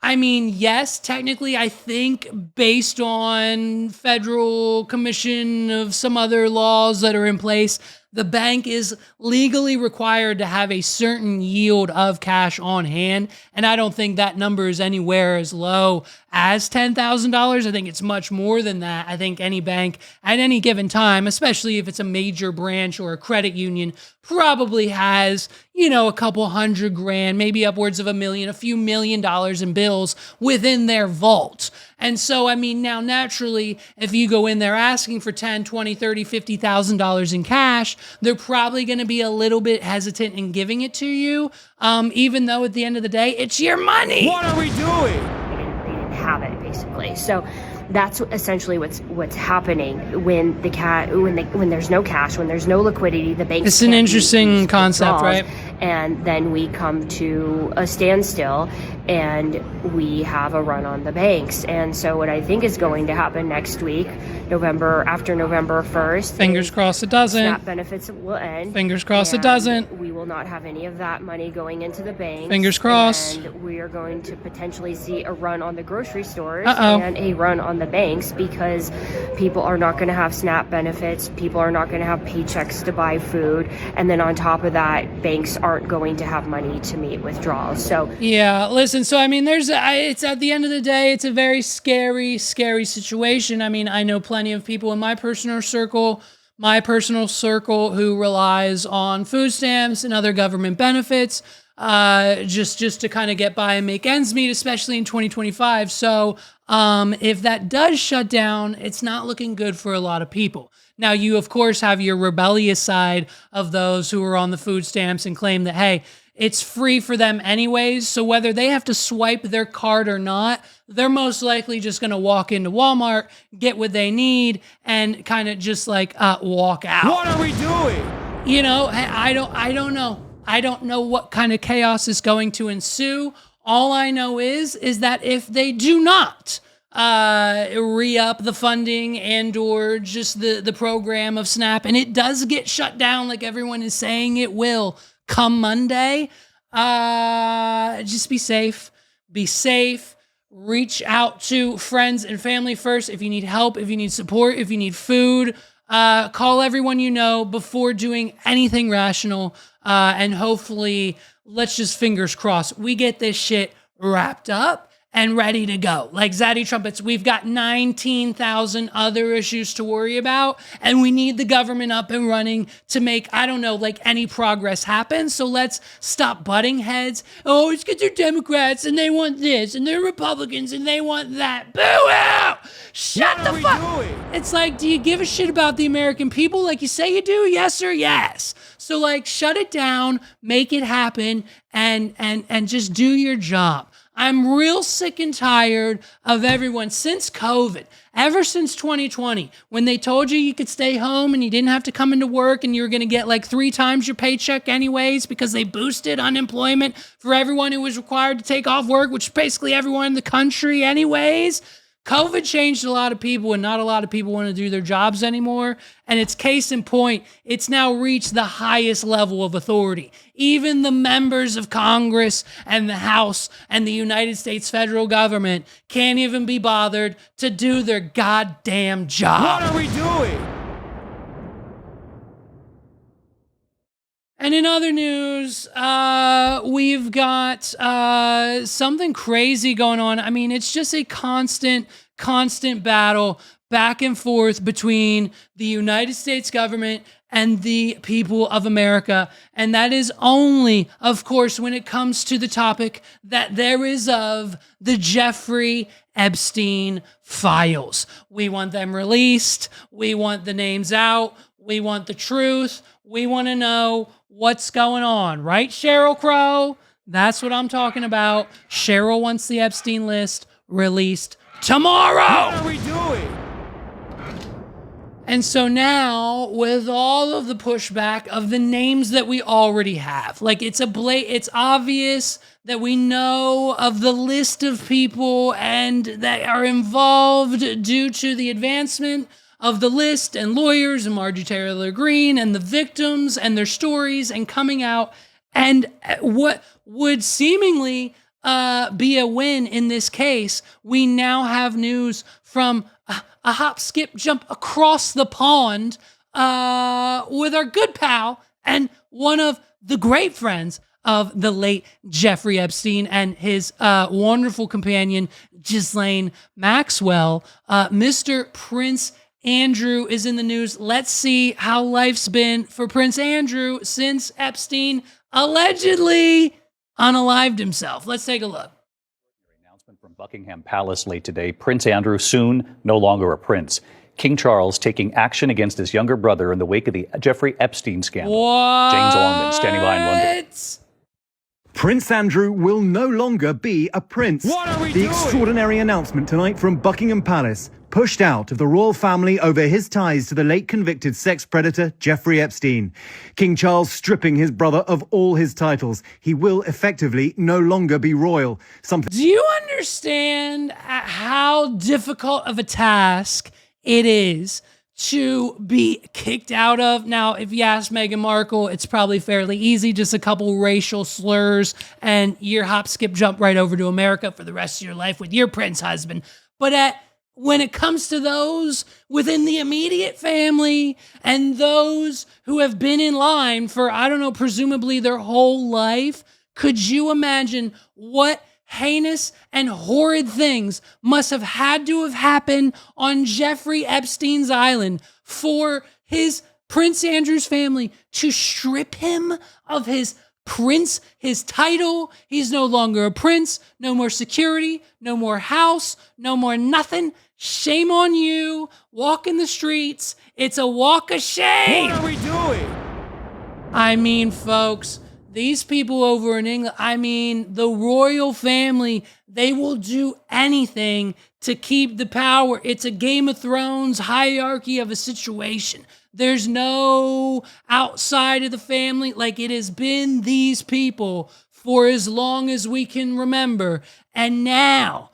I mean, yes, technically, I think based on federal commission of some other laws that are in place, the bank is legally required to have a certain yield of cash on hand. And I don't think that number is anywhere as low as $10,000. I think it's much more than that. I think any bank at any given time, especially if it's a major branch or a credit union, probably has, you know, a couple hundred grand, maybe upwards of $1 million, a few $1 million in bills within their vault. And so, I mean, now naturally, if you go in there asking for $10, $20, $30, $50,000 in cash, they're probably going to be a little bit hesitant in giving it to you, even though at the end of the day, it's your money. What are we doing? They didn't have it, basically. So that's essentially what's happening when when there's no cash, when there's no liquidity. The banks. It's an interesting concept, right? And then we come to a standstill, and we have a run on the banks. And so what I think is going to happen next week, after November 1st. Fingers crossed it doesn't. SNAP benefits will end. Fingers crossed it doesn't. We will not have any of that money going into the banks. Fingers crossed. And we are going to potentially see a run on the grocery stores Uh-oh. and a run on the banks, because people are not going to have SNAP benefits. People are not going to have paychecks to buy food. And then on top of that, banks aren't going to have money to meet withdrawals. So yeah, listen, so I mean, it's at the end of the day, it's a very scary situation. I mean, I know plenty of people in my personal circle who relies on food stamps and other government benefits, just to kind of get by and make ends meet, especially in 2025. So, if that does shut down, it's not looking good for a lot of people. Now, you, of course, have your rebellious side of those who are on the food stamps and claim that, hey, it's free for them anyways, so whether they have to swipe their card or not, they're most likely just going to walk into Walmart, get what they need, and kind of just like walk out. What are we doing? You know, I don't know. I don't know what kind of chaos is going to ensue. All I know is that if they do not re-up the funding and or just the program of SNAP, and it does get shut down like everyone is saying it will come Monday, just be safe, reach out to friends and family first. If you need help, if you need support, if you need food, call everyone you know before doing anything rational, and hopefully, let's just fingers crossed, we get this shit wrapped up and ready to go. Like Zaddy Trumpets, we've got 19,000 other issues to worry about, and we need the government up and running to make, I don't know, like any progress happen. So let's stop butting heads. Oh, it's because they're Democrats and they want this, and they're Republicans and they want that. Boo out! Shut the fuck. It's like, do you give a shit about the American people like you say you do? Yes or yes. So like, shut it down, make it happen, and just do your job. I'm real sick and tired of everyone since COVID, ever since 2020, when they told you could stay home and you didn't have to come into work and you were going to get like 3 times your paycheck anyways because they boosted unemployment for everyone who was required to take off work, which is basically everyone in the country anyways. COVID changed a lot of people, and not a lot of people want to do their jobs anymore. And it's case in point, it's now reached the highest level of authority. Even the members of Congress and the House and the United States federal government can't even be bothered to do their goddamn job. What are we doing? And in other news, we've got something crazy going on. I mean, it's just a constant battle back and forth between the United States government and the people of America. And that is only, of course, when it comes to the topic that there is of the Jeffrey Epstein files. We want them released. We want the names out. We want the truth. We want to know what's going on, right, Sheryl Crow? That's what I'm talking about. Sheryl wants the Epstein list released tomorrow. What are we doing? And so now, with all of the pushback of the names that we already have, like it's obvious that we know of the list of people and that are involved due to the advancement of the list and lawyers and Marjorie Taylor Greene and the victims and their stories and coming out. And what would seemingly be a win in this case, we now have news from a hop, skip, jump across the pond with our good pal and one of the great friends of the late Jeffrey Epstein and his wonderful companion, Ghislaine Maxwell. Mr. Prince Andrew is in the news. Let's see how life's been for Prince Andrew since Epstein allegedly unalived himself. Let's take a look. From Buckingham Palace late today, Prince Andrew soon no longer a prince. King Charles taking action against his younger brother in the wake of the Jeffrey Epstein scandal. What? James Longman standing by in London. Prince Andrew will no longer be a prince. What are we The doing? extraordinary announcement tonight from Buckingham Palace, pushed out of the royal family over his ties to the late convicted sex predator Jeffrey Epstein. King Charles stripping his brother of all his titles. He will effectively no longer be royal. Do you understand how difficult of a task it is to be kicked out of? Now, if you ask Meghan Markle, it's probably fairly easy, just a couple racial slurs, and you're hop, skip, jump right over to America for the rest of your life with your prince husband. But when it comes to those within the immediate family and those who have been in line for, I don't know, presumably their whole life, could you imagine what heinous and horrid things must have had to have happened on Jeffrey Epstein's island for his Prince Andrew's family to strip him of his prince, his title? He's no longer a prince, no more security, no more house, no more nothing. Shame on you. Walk in the streets. It's a walk of shame. What are we doing? I mean, folks, these people over in England, I mean, the royal family, they will do anything to keep the power. It's a Game of Thrones hierarchy of a situation. There's no outside of the family. Like, it has been these people for as long as we can remember. And now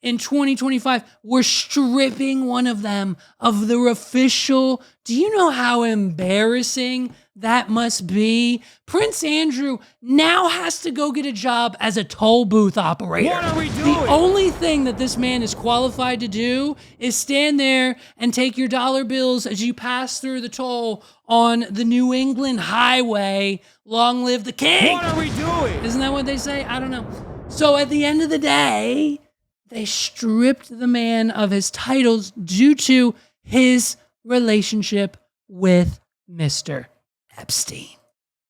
in 2025, we're stripping one of them of their official. Do you know how embarrassing that must be? Prince Andrew now has to go get a job as a toll booth operator. What are we doing? The only thing that this man is qualified to do is stand there and take your dollar bills as you pass through the toll on the New England highway. Long live the king. What are we doing? Isn't that what they say? I don't know. So at the end of the day, they stripped the man of his titles due to his relationship with Mr. Epstein.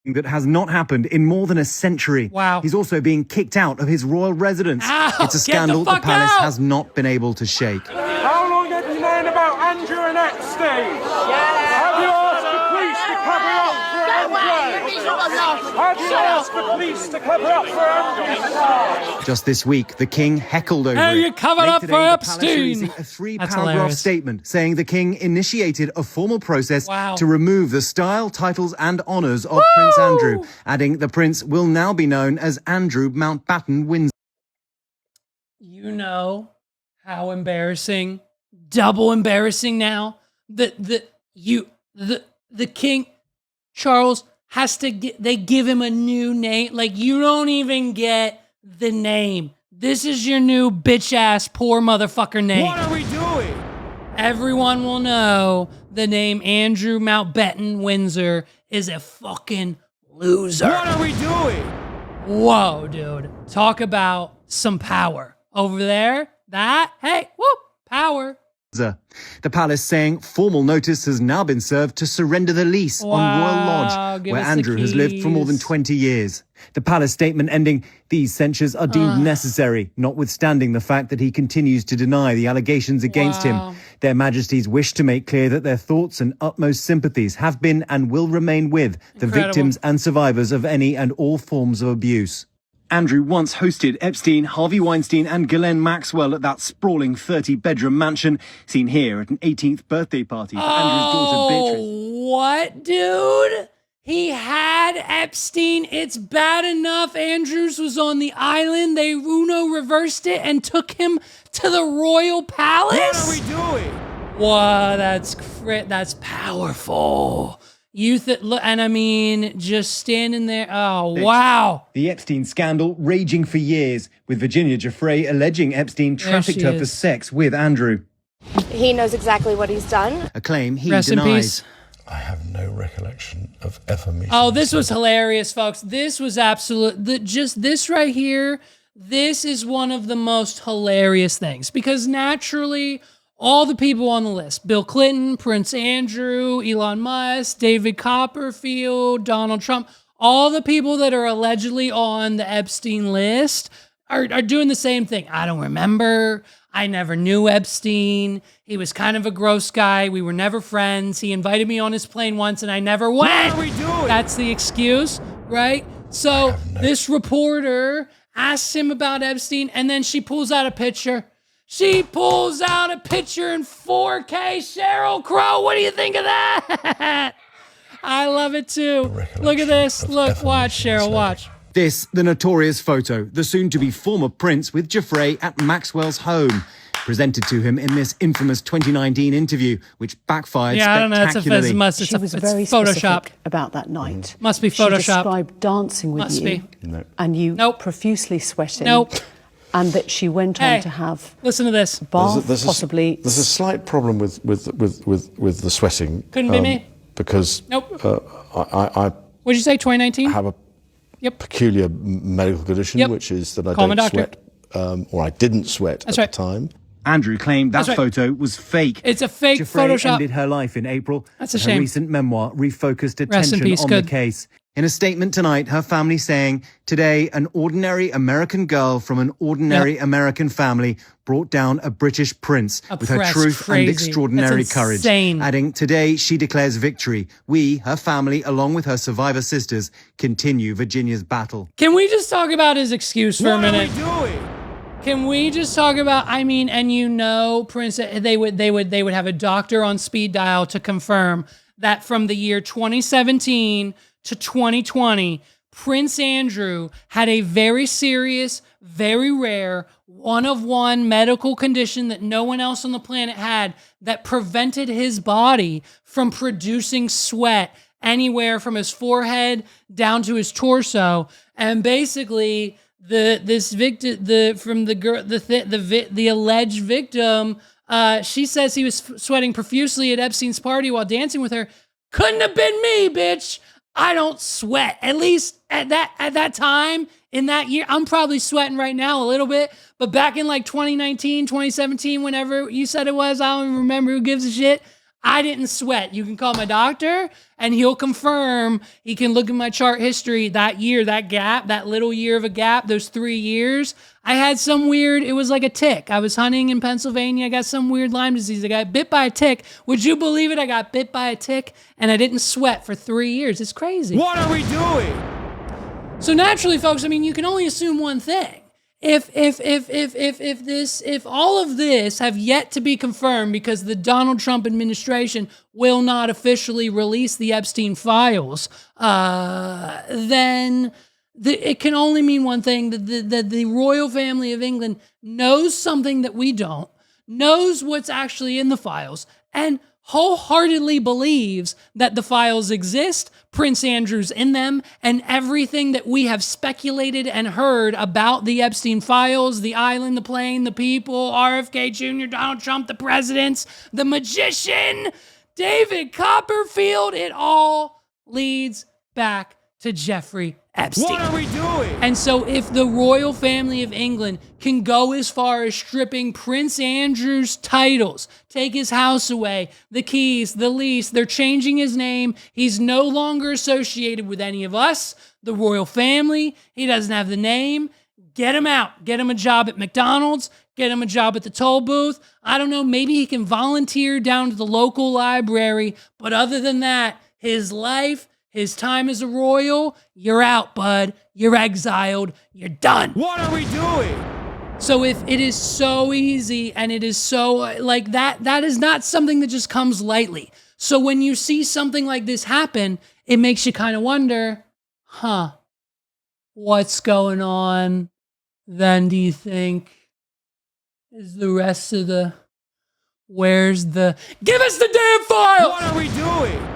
That has not happened in more than a century. Wow. He's also being kicked out of his royal residence. Ow, it's a scandal get the the fuck palace out. has not been able to shake. How long have you known about Andrew and Epstein? Have you asked the police to cover up for Andrew? Have you asked the police to cover up for Andrew? Just this week, the king heckled over Hey, it. you covered Late up today, for the palace Epstein. releasing a That's three-paragraph hilarious. statement saying the king initiated a formal process Wow. to remove the style, titles, and honours of Prince Andrew, adding the prince will now be known as Andrew Mountbatten Windsor. You know how embarrassing, double embarrassing now that the King Charles has to they give him a new name. Like, you don't even get the name. This is your new bitch ass poor motherfucker name. What are we doing? Everyone will know the name Andrew Mountbatten Windsor is a fucking loser. What are we doing? Whoa, dude. Talk about some power. Over there, hey, whoop, power. The palace saying formal notice has now been served to surrender the lease on Royal Lodge, give where us the Andrew has lived for more than keys. 20 years. The palace statement ending, these censures are deemed necessary, notwithstanding the fact that he continues to deny the allegations against Wow. him. Their Majesties wish to make clear that their thoughts and utmost sympathies have been and will remain with the Incredible. victims and survivors of any and all forms of abuse. Andrew once hosted Epstein, Harvey Weinstein and Ghislaine Maxwell at that sprawling 30-bedroom mansion, seen here at an 18th birthday party for Andrew's daughter Beatrice. What, dude? He had Epstein. It's bad enough Andrews was on the island. They Uno reversed it and took him to the royal palace? What are we doing? Wow, that's powerful. And I mean, just standing there. Oh, wow. The Epstein scandal raging for years, with Virginia Giuffre alleging Epstein trafficked her for sex with Andrew. He knows exactly what he's done. A claim he Rest denies. in peace. I have no recollection of ever meeting. Oh, this was hilarious, folks. This was just this right here. This is one of the most hilarious things because naturally, all the people on the list, Bill Clinton, Prince Andrew, Elon Musk, David Copperfield, Donald Trump, all the people that are allegedly on the Epstein list are doing the same thing. I don't remember. I never knew Epstein. He was kind of a gross guy. We were never friends. He invited me on his plane once and I never went. What are we doing? That's the excuse, right? So this reporter asks him about Epstein and then she pulls out a picture. She pulls out a picture in 4K. Sheryl Crow, what do you think of that? I love it too. Look at this. Look, watch, Cheryl, watch. This, the notorious photo, the soon-to-be former prince with Giuffre at Maxwell's home, presented to him in this infamous 2019 interview, which backfired spectacularly. She was very specific about that night. Must be She photoshopped. described dancing with you, and you profusely sweating. And that she went on to have listen to this bath, possibly. There's a slight problem with the sweating. Couldn't be me. Because I what'd you say, 2019? have a peculiar medical condition, which is that I Call my don't doctor. sweat, or I didn't sweat at the time. Andrew claimed that That's right. photo was fake. It's a fake Giuffre Photoshop. ended her life in April. That's a Her shame. recent memoir refocused Rest in attention peace. on Good. the case. In a statement tonight, her family saying, today, an ordinary American girl from an ordinary American family brought down a British prince with her Oppressed, truth and crazy. extraordinary That's courage. insane. Adding, today she declares victory. We, her family, along with her survivor sisters, continue Virginia's battle. Can we just talk about his excuse for a minute? What are we doing? Can we just talk about, I mean, and you know, Prince, they would have a doctor on speed dial to confirm that from the year 2017 to 2020, Prince Andrew had a very serious, very rare, one-of-one medical condition that no one else on the planet had that prevented his body from producing sweat anywhere from his forehead down to his torso. And basically, the alleged victim, she says he was sweating profusely at Epstein's party while dancing with her. Couldn't have been me, bitch. I don't sweat. At least at that time in that year, I'm probably sweating right now a little bit. But back in like 2019, 2017, whenever you said it was, I don't even remember. Who gives a shit? I didn't sweat. You can call my doctor and he'll confirm. He can look at my chart history that year, that gap, that little year of a gap, those 3 years. I had some weird, it was like a tick. I was hunting in Pennsylvania. I got some weird Lyme disease. I got bit by a tick. Would you believe it? I got bit by a tick and I didn't sweat for 3 years. It's crazy. What are we doing? So naturally, folks, I mean, you can only assume one thing. If all of this have yet to be confirmed because the Donald Trump administration will not officially release the Epstein files, then it can only mean one thing, that the royal family of England knows something that we don't, knows what's actually in the files, and wholeheartedly believes that the files exist, Prince Andrew's in them, and everything that we have speculated and heard about the Epstein files, the island, the plane, the people, RFK Jr., Donald Trump, the presidents, the magician, David Copperfield, it all leads back to Jeffrey Epstein. What are we doing? And so if the royal family of England can go as far as stripping Prince Andrew's titles, take his house away, the keys, the lease, they're changing his name. He's no longer associated with any of us, the royal family. He doesn't have the name. Get him out. Get him a job at McDonald's. Get him a job at the toll booth. I don't know, maybe he can volunteer down to the local library. But other than that, his life, His time as a royal, you're out, bud. You're exiled. You're done. What are we doing? So if it is so easy and it is so like that is not something that just comes lightly. So when you see something like this happen, it makes you kind of wonder, what's going on then, do you think? Is the rest of the... Where's the... Give us the damn file! What are we doing?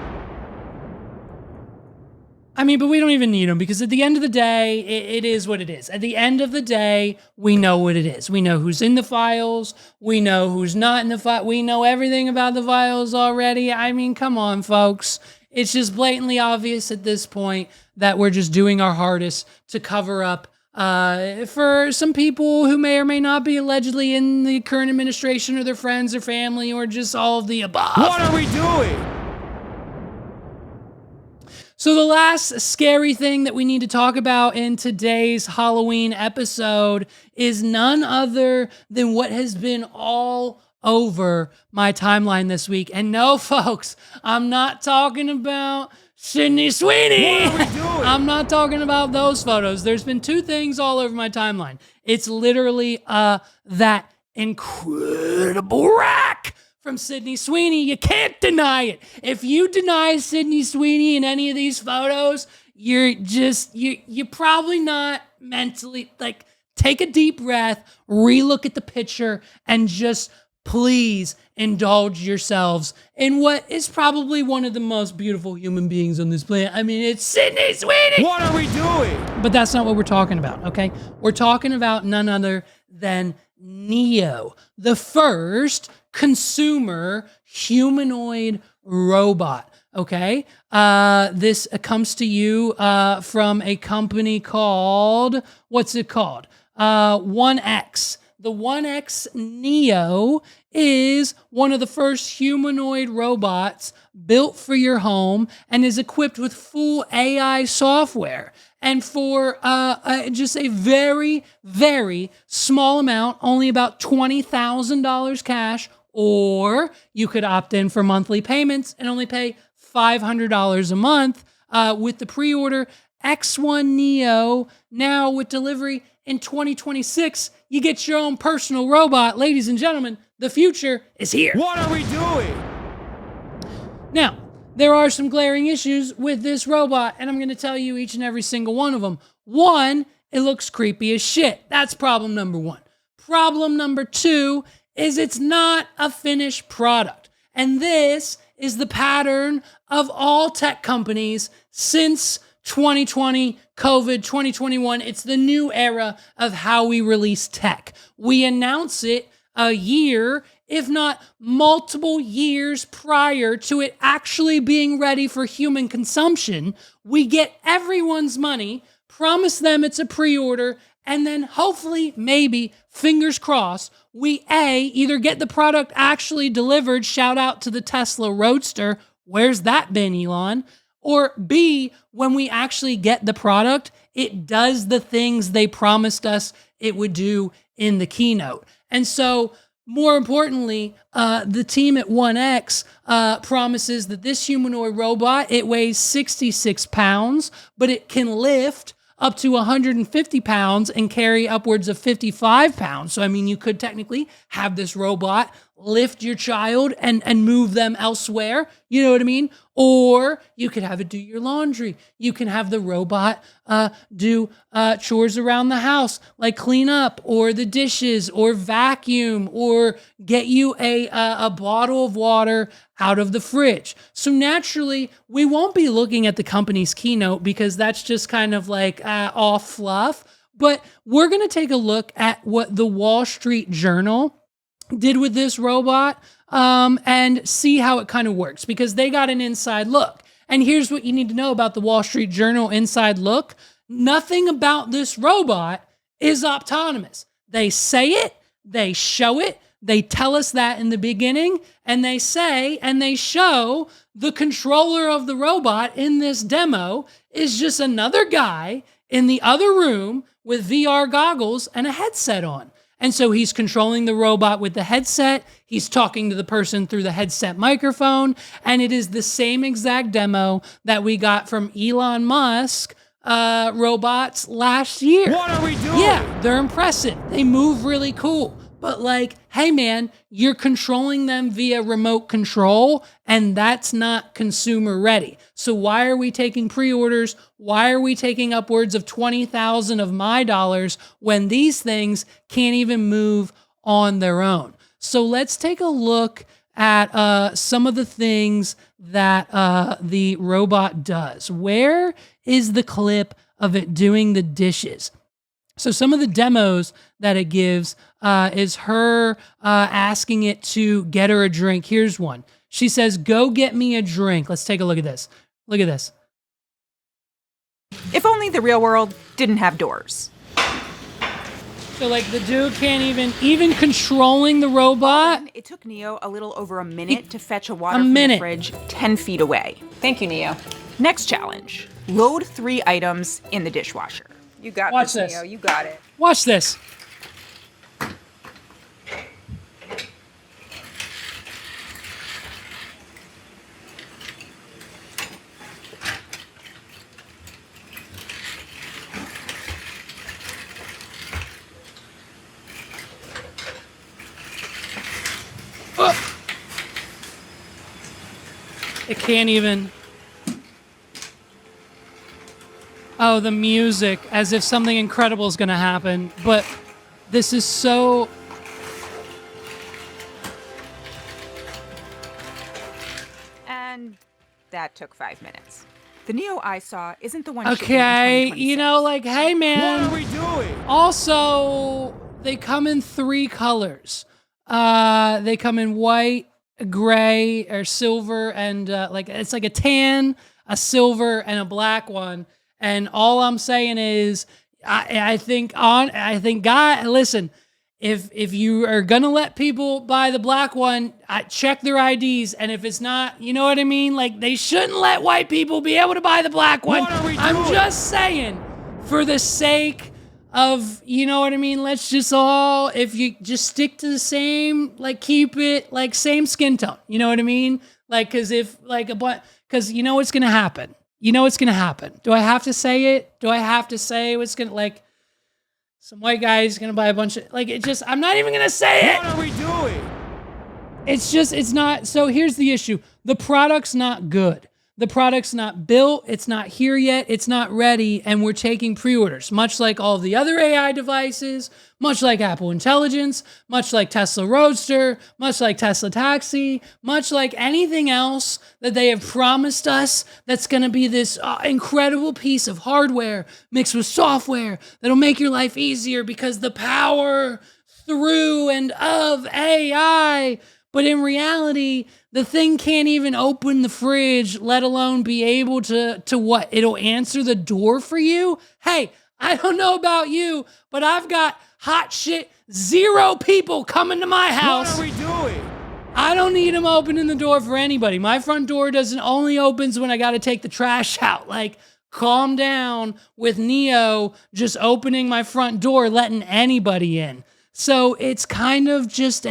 I mean, but we don't even need them because at the end of the day, it is what it is. At the end of the day, we know what it is. We know who's in the files. We know who's not in the file. We know everything about the files already. I mean, come on, folks. It's just blatantly obvious at this point that we're just doing our hardest to cover up for some people who may or may not be allegedly in the current administration or their friends or family or just all of the above. What are we doing? So the last scary thing that we need to talk about in today's Halloween episode is none other than what has been all over my timeline this week. And no, folks, I'm not talking about Sydney Sweeney. What are we doing? I'm not talking about those photos. There's been two things all over my timeline. It's literally that incredible rack from Sydney Sweeney. You can't deny it. If you deny Sydney Sweeney in any of these photos, you're probably not mentally, like, take a deep breath, relook at the picture, and just please indulge yourselves in what is probably one of the most beautiful human beings on this planet. I mean, it's Sydney Sweeney. What are we doing? But that's not what we're talking about, okay? We're talking about none other than Neo, the first consumer humanoid robot, okay? This comes to you from a company called, what's it called? 1X. The 1X Neo is one of the first humanoid robots built for your home and is equipped with full AI software. And for just a very, very small amount, only about $20,000 cash, or you could opt in for monthly payments and only pay $500 a month with the pre-order X1 Neo. Now with delivery in 2026, you get your own personal robot. Ladies and gentlemen, the future is here. What are we doing? Now, there are some glaring issues with this robot, and I'm going to tell you each and every single one of them. One, it looks creepy as shit. That's problem number one. Problem number two is it's not a finished product. And this is the pattern of all tech companies since 2020, COVID, 2021. It's the new era of how we release tech. We announce it a year, if not multiple years prior to it actually being ready for human consumption. We get everyone's money, promise them it's a pre-order, and then hopefully, maybe, fingers crossed, we either get the product actually delivered, shout out to the Tesla Roadster, where's that been, Elon? Or B, when we actually get the product, it does the things they promised us it would do in the keynote. And so, more importantly, the team at 1X promises that this humanoid robot, it weighs 66 pounds, but it can lift up to 150 pounds and carry upwards of 55 pounds. So, I mean, you could technically have this robot lift your child and move them elsewhere. You know what I mean? Or you could have it do your laundry. You can have the robot do chores around the house, like clean up or the dishes or vacuum or get you a bottle of water out of the fridge. So naturally, we won't be looking at the company's keynote because that's just kind of like all fluff. But we're going to take a look at what the Wall Street Journal did with this robot and see how it kind of works because they got an inside look. And here's what you need to know about the Wall Street Journal inside look. Nothing about this robot is autonomous. They say it, they show it, they tell us that in the beginning, and they say and they show the controller of the robot in this demo is just another guy in the other room with VR goggles and a headset on. And so he's controlling the robot with the headset. He's talking to the person through the headset microphone. And it is the same exact demo that we got from Elon Musk robots last year. What are we doing? Yeah, they're impressive. They move really cool. But like, hey man, you're controlling them via remote control, and that's not consumer ready. So why are we taking pre-orders? Why are we taking upwards of 20,000 of my dollars when these things can't even move on their own? So let's take a look at some of the things that the robot does. Where is the clip of it doing the dishes? So some of the demos that it gives is her asking it to get her a drink. Here's one. She says, "Go get me a drink." Let's take a look at this. Look at this. If only the real world didn't have doors. So like the dude can't even controlling the robot. It took Neo a little over a minute to fetch a water from the fridge 10 feet away. Thank you, Neo. Next challenge, load 3 items in the dishwasher. You got Watch this, this. Neo. You got it. Watch this. It can't even. Oh, the music, as if something incredible is going to happen. But this is so... And that took 5 minutes. The Neo I saw isn't the one. Okay, you know, like, hey, man. What are we doing? Also, they come in 3 colors. They come in white, gray, or silver, and it's like a tan, a silver, and a black one. And all I'm saying is, I think God, listen, if you are gonna let people buy the black one, check their IDs, and if it's not, you know what I mean? Like, they shouldn't let white people be able to buy the black one. What are we doing? I'm just saying, for the sake of, you know what I mean? Let's just all, if you just stick to the same, like, keep it like same skin tone. You know what I mean? Like, because you know what's gonna happen. You know what's going to happen. Do I have to say it? Do I have to say what's going to, like, some white guy is going to buy a bunch of, like, it just, I'm not even going to say it. What are we doing? It's just, it's not, so here's the issue. The product's not good. The product's not built. It's not here yet. It's not ready. And we're taking pre-orders, much like all of the other AI devices, much like Apple Intelligence, much like Tesla Roadster, much like Tesla Taxi, much like anything else that they have promised us that's going to be this incredible piece of hardware mixed with software that'll make your life easier because the power through and of AI. But in reality, the thing can't even open the fridge, let alone be able to what? It'll answer the door for you? Hey, I don't know about you, but I've got hot shit 0 people coming to my house. What are we doing? I don't need them opening the door for anybody. My front door only opens when I got to take the trash out. Like, calm down with Neo just opening my front door, letting anybody in. So it's kind of just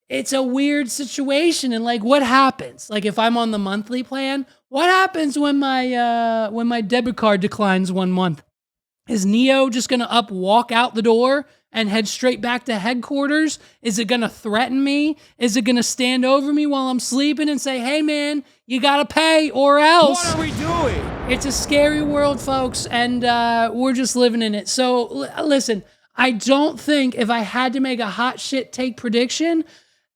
it's a weird situation. And like, what happens? Like, if I'm on the monthly plan, what happens when my debit card declines 1 month? Is Neo just going to walk out the door and head straight back to headquarters? Is it going to threaten me? Is it going to stand over me while I'm sleeping and say, hey man, you got to pay or else? What are we doing? It's a scary world, folks. And we're just living in it. So listen, I don't think, if I had to make a hot shit take prediction,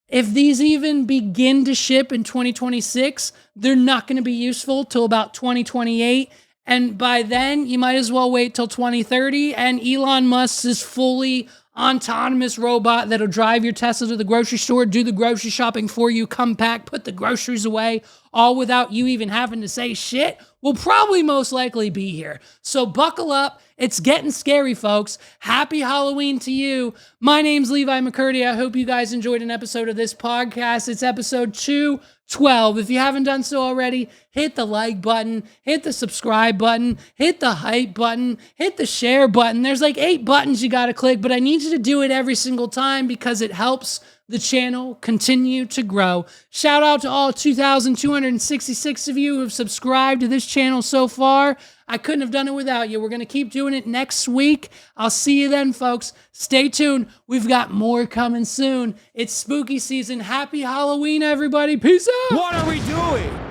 if these even begin to ship in 2026, they're not going to be useful till about 2028. And by then, you might as well wait till 2030. And Elon Musk's fully autonomous robot that'll drive your Tesla to the grocery store, do the grocery shopping for you, come back, put the groceries away, all without you even having to say shit, will probably most likely be here. So buckle up. It's getting scary, folks. Happy Halloween to you. My name's Levi McCurdy. I hope you guys enjoyed an episode of this podcast. It's episode 2 12. If you haven't done so already, hit the like button, hit the subscribe button, hit the hype button, hit the share button. There's like 8 buttons you got to click, but I need you to do it every single time because it helps the channel continue to grow. Shout out to all 2,266 of you who have subscribed to this channel so far. I couldn't have done it without you. We're going to keep doing it next week. I'll see you then, folks. Stay tuned. We've got more coming soon. It's spooky season. Happy Halloween, everybody. Peace out. What are we doing?